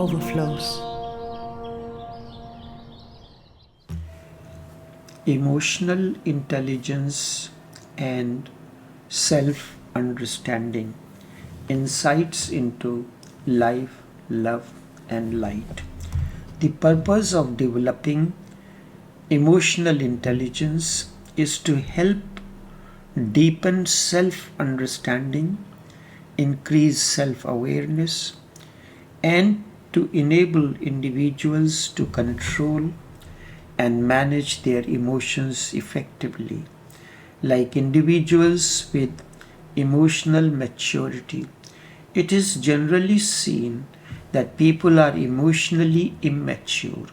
Overflows. Emotional intelligence and self-understanding, insights into life, love, and light. The purpose of developing emotional intelligence is to help deepen self-understanding, increase self-awareness, and to enable individuals to control and manage their emotions effectively. Like individuals with emotional maturity, it is generally seen that people are emotionally immature.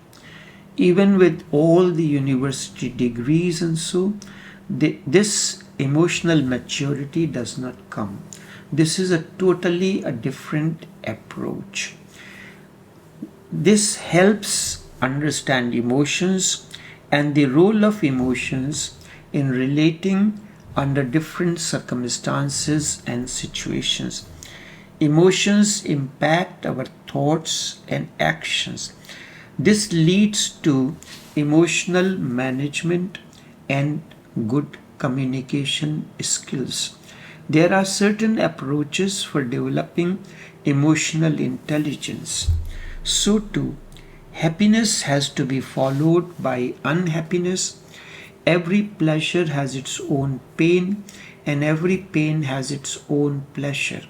Even with all the university degrees and so, this emotional maturity does not come. This is a totally a different approach. This helps understand emotions and the role of emotions in relating under different circumstances and situations. Emotions impact our thoughts and actions. This leads to emotional management and good communication skills. There are certain approaches for developing emotional intelligence. So too, happiness has to be followed by unhappiness. Every pleasure has its own pain, and every pain has its own pleasure.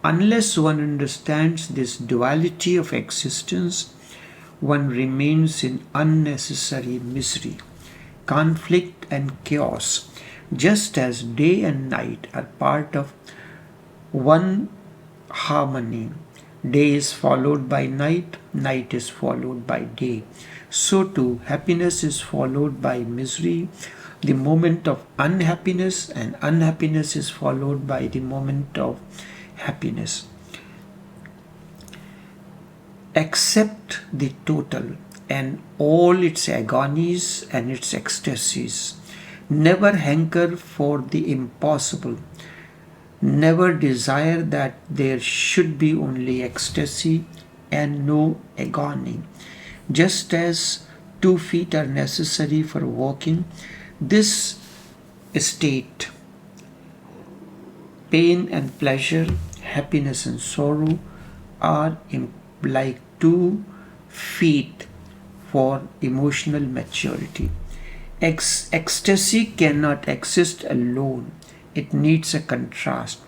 Unless one understands this duality of existence, one remains in unnecessary misery, conflict, and chaos, just as day and night are part of one harmony. Day is followed by night, night is followed by day. So too, happiness is followed by misery, the moment of unhappiness, and unhappiness is followed by the moment of happiness. Accept the total and all its agonies and its ecstasies. Never hanker for the impossible. Never desire that there should be only ecstasy and no agony. Just as 2 feet are necessary for walking, this state, pain and pleasure, happiness and sorrow, are like 2 feet for emotional maturity. Ecstasy cannot exist alone. It needs a contrast.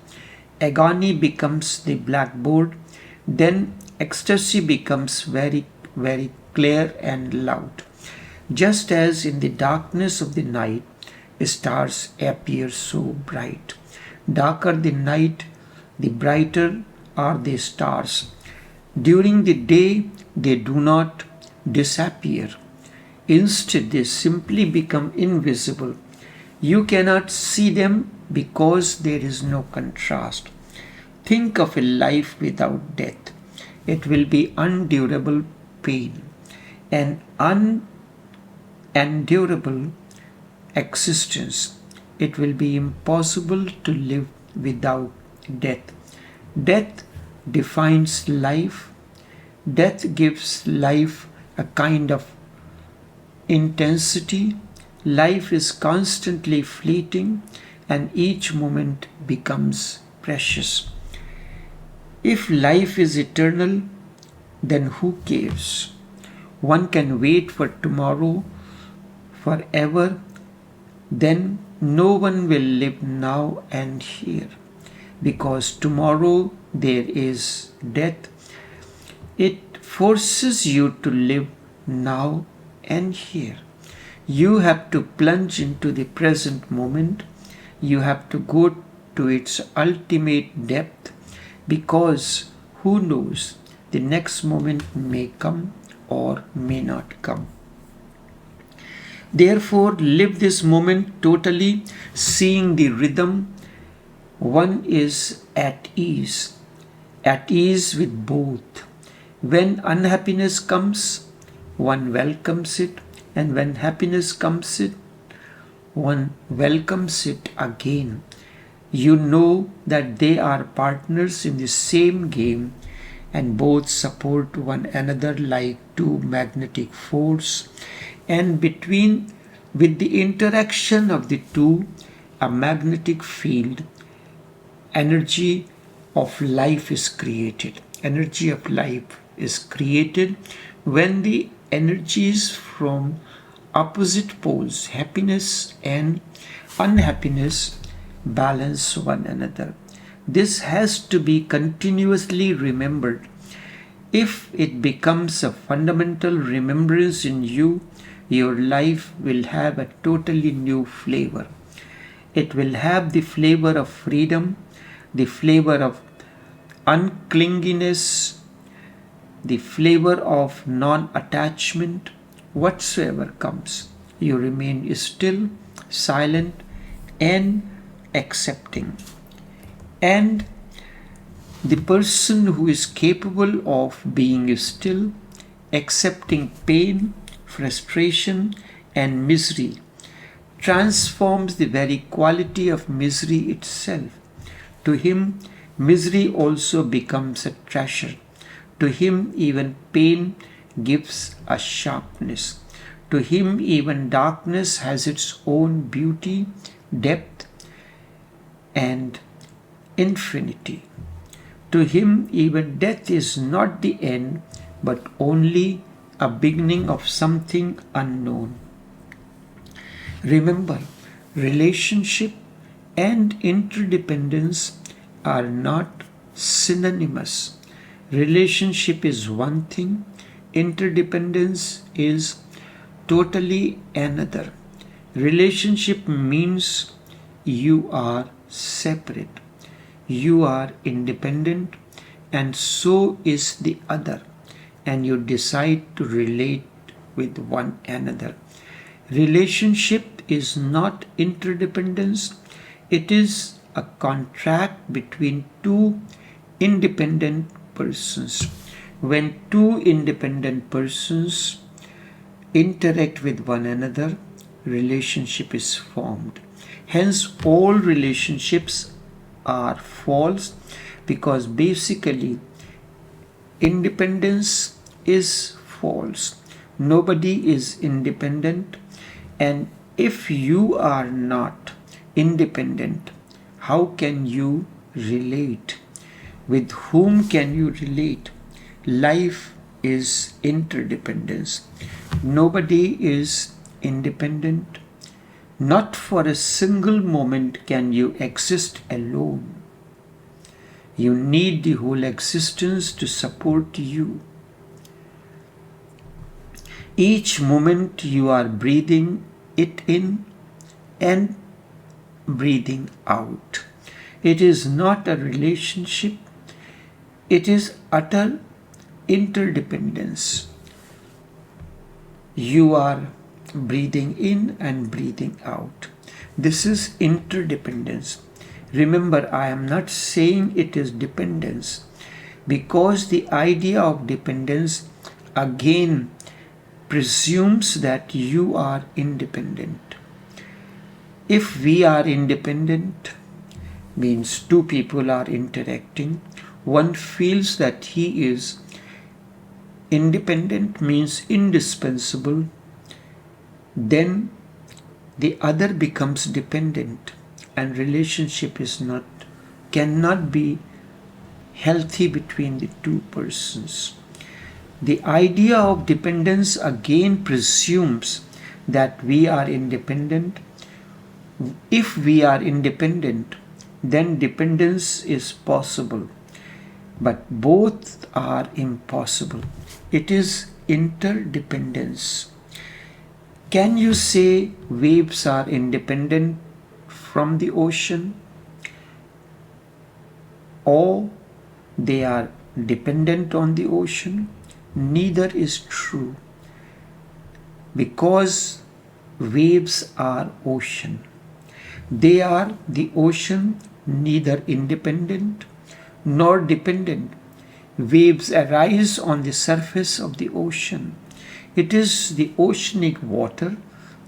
Agony becomes the blackboard, then ecstasy becomes very, very clear and loud. Just as in the darkness of the night, stars appear so bright. Darker the night, the brighter are the stars. During the day, they do not disappear. Instead, they simply become invisible. You cannot see them because there is no contrast. Think of a life without death. It will be unendurable pain and unendurable existence. It will be impossible to live without death. Death defines life. Death gives life a kind of intensity. Life is constantly fleeting and each moment becomes precious. If life is eternal, then who cares? One can wait for tomorrow forever, then no one will live now and here. Because tomorrow there is death, it forces you to live now and here. You have to plunge into the present moment. You have to go to its ultimate depth, because who knows, the next moment may come or may not come. Therefore, live this moment totally, seeing the rhythm. One is at ease with both. When unhappiness comes, one welcomes it, and when happiness comes, one welcomes it again. You know that they are partners in the same game and both support one another like two magnetic force, and between with the interaction of the two, a magnetic field, energy of life is created. Energy of life is created when the energies from opposite poles, happiness and unhappiness, balance one another. This has to be continuously remembered. If it becomes a fundamental remembrance in you, your life will have a totally new flavor. It will have the flavor of freedom, the flavor of unclinginess, the flavor of non-attachment. Whatsoever comes, you remain still, silent, and accepting. And the person who is capable of being still, accepting pain, frustration, and misery, transforms the very quality of misery itself. To him, misery also becomes a treasure. To him, even pain gives a sharpness. To him, even darkness has its own beauty, depth, and infinity. To him, even death is not the end, but only a beginning of something unknown. Remember, relationship and interdependence are not synonymous. Relationship is one thing, interdependence is totally another. Relationship means you are separate, you are independent, and so is the other, and you decide to relate with one another. Relationship is not interdependence, it is a contract between two independent persons. When two independent persons interact with one another, relationship is formed. Hence, all relationships are false because basically independence is false. Nobody is independent, and if you are not independent, how can you relate? With whom can you relate? Life is interdependence. Nobody is independent. Not for a single moment can you exist alone. You need the whole existence to support you. Each moment you are breathing it in and breathing out. It is not a relationship, it is utter interdependence. You are breathing in and breathing out. This is interdependence. Remember, I am not saying it is dependence, because the idea of dependence again presumes that you are independent. If we are independent, means two people are interacting, one feels that he is independent, means indispensable, then the other becomes dependent, and relationship cannot be healthy between the two persons. The idea of dependence again presumes that we are independent. If we are independent, then dependence is possible, but both are impossible. It is interdependence. Can you say waves are independent from the ocean, or they are dependent on the ocean? Neither is true, because waves are ocean. They are the ocean, neither independent nor dependent. Waves arise on the surface of the ocean. It is the oceanic water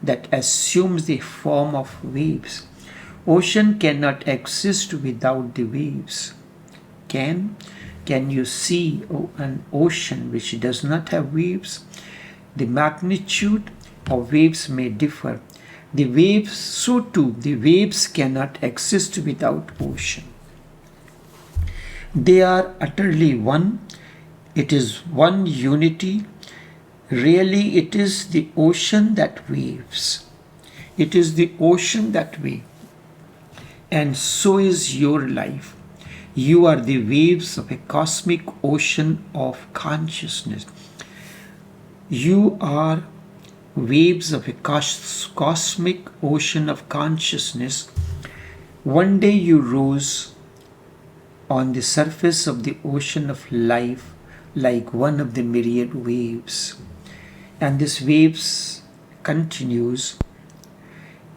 that assumes the form of waves. Ocean cannot exist without the waves. Can Can you see an ocean which does not have waves? The magnitude of waves may differ. The waves, so too, the waves cannot exist without ocean. They are utterly one. It is one unity. Really, it is the ocean that waves. It is the ocean that waves. And so is your life. You are the waves of a cosmic ocean of consciousness. You are waves of a cosmic ocean of consciousness. One day you rose on the surface of the ocean of life like one of the myriad waves. And this waves continues.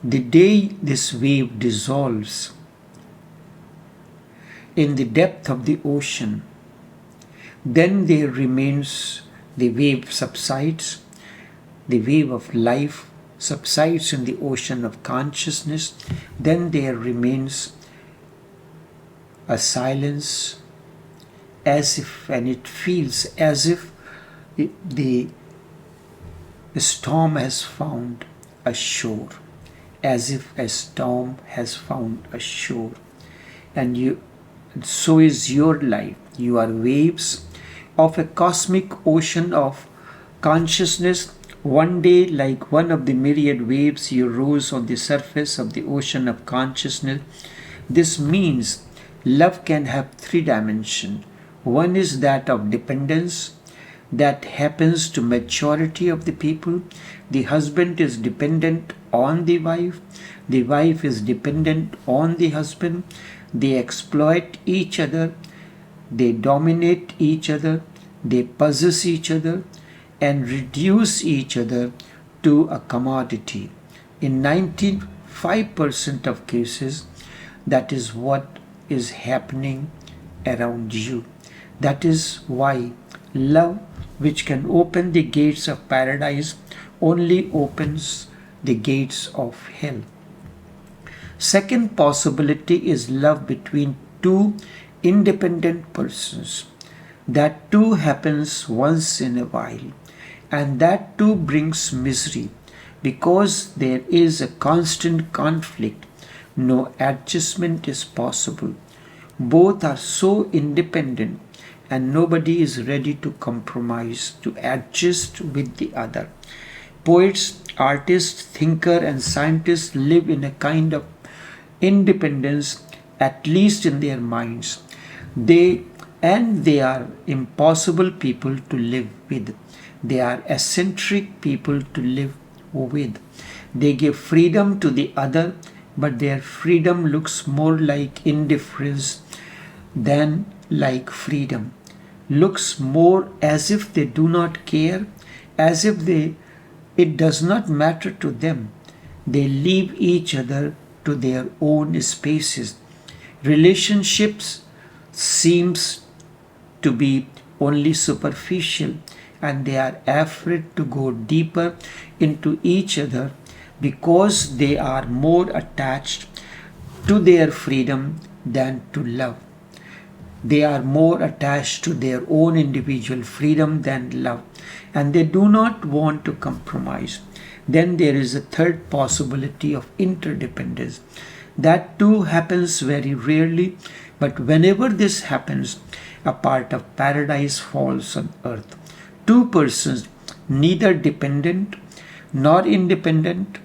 The day this wave dissolves in the depth of the ocean, then there remains, the wave subsides, the wave of life subsides in the ocean of consciousness, then there remains a silence, as if, and it feels as if the storm has found a shore, as if a storm has found a shore. And so is your life. You are waves of a cosmic ocean of consciousness. One day, like one of the myriad waves, you rose on the surface of the ocean of consciousness. This means love can have three dimensions. One is that of dependence, that happens to majority of the people. The husband is dependent on the wife is dependent on the husband. They exploit each other, they dominate each other, they possess each other and reduce each other to a commodity. In 95% of cases, that is what is happening around you. That is why love, which can open the gates of paradise, only opens the gates of hell. Second possibility is love between two independent persons. That too happens once in a while, and that too brings misery because there is a constant conflict. No adjustment is possible. Both are so independent and nobody is ready to compromise, to adjust with the other. Poets, artists, thinkers and scientists live in a kind of independence, at least in their minds. They are impossible people to live with. They are eccentric people to live with. They give freedom to the other, but their freedom looks more like indifference than like freedom. Looks more as if they do not care, as if it does not matter to them. They leave each other to their own spaces. Relationships seems to be only superficial, and they are afraid to go deeper into each other because they are more attached to their freedom than to love. They are more attached to their own individual freedom than love, and they do not want to compromise. Then there is a third possibility of interdependence. That too happens very rarely, but whenever this happens, a part of paradise falls on earth. Two persons, neither dependent nor independent,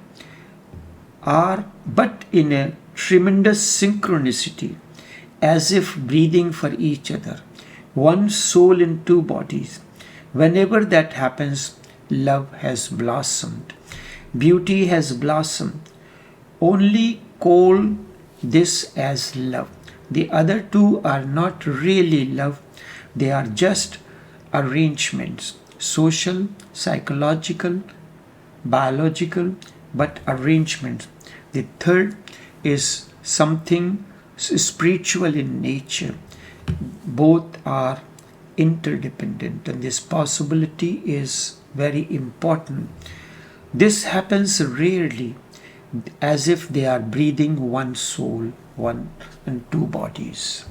are but in a tremendous synchronicity, as if breathing for each other. One soul in two bodies. Whenever that happens, love has blossomed. Beauty has blossomed. Only call this as love. The other two are not really love. They are just arrangements. Social, psychological, biological, but arrangements. The third is something spiritual in nature. Both are interdependent, and this possibility is very important. This happens rarely, as if they are breathing one soul, one and two bodies.